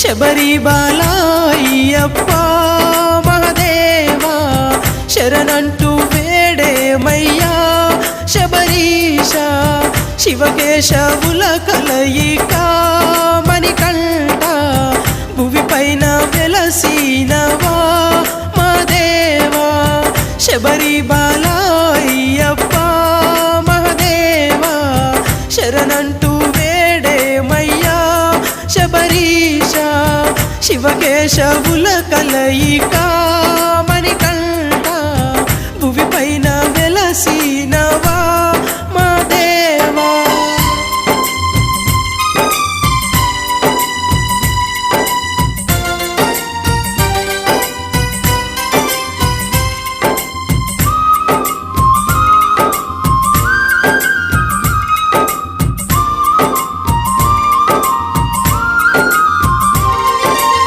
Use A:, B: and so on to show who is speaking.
A: శబరి బాలయ్యప్ప మహదేవా శరణంటూ వేడేమయ్యా శబరీశ శివకేశవుల కలయిక మణికంఠ భువిపైన వెలసినవా మా దేవా శబరి బాలయ్యప్ప మహదేవా శరణంటూ వేడేమయ్యా శబరీశ శివకేశవుల కలయిక మణికంఠ భువిపైన వెలసినవా